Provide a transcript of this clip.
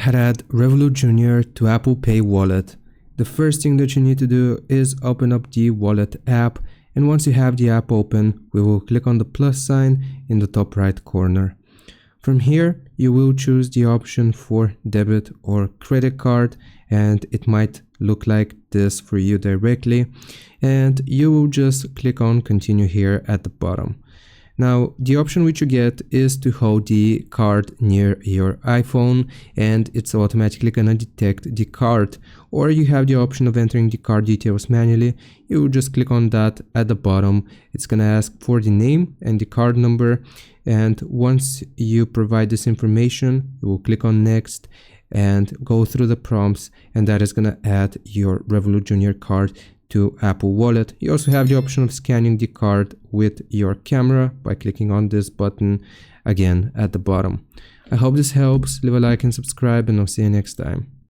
how to add Revolut Junior to Apple Pay wallet. The first thing that you need to do is open up the wallet app, and once you have the app open, we will click on the plus sign in the top right corner. From here, you will choose the option for debit or credit card, and it might look like this for you directly, and you will just click on continue here at the bottom. Now, the option which you get is to hold the card near your iPhone, and it's automatically gonna detect the card. Or you have the option of entering the card details manually. You will just click on that at the bottom. It's gonna ask for the name and the card number. And once you provide this information, you will click on next and go through the prompts, and that is gonna add your Revolut Junior card to Apple Wallet. You also have the option of scanning the card with your camera by clicking on this button again at the bottom. I hope this helps. Leave a like and subscribe, and I'll see you next time.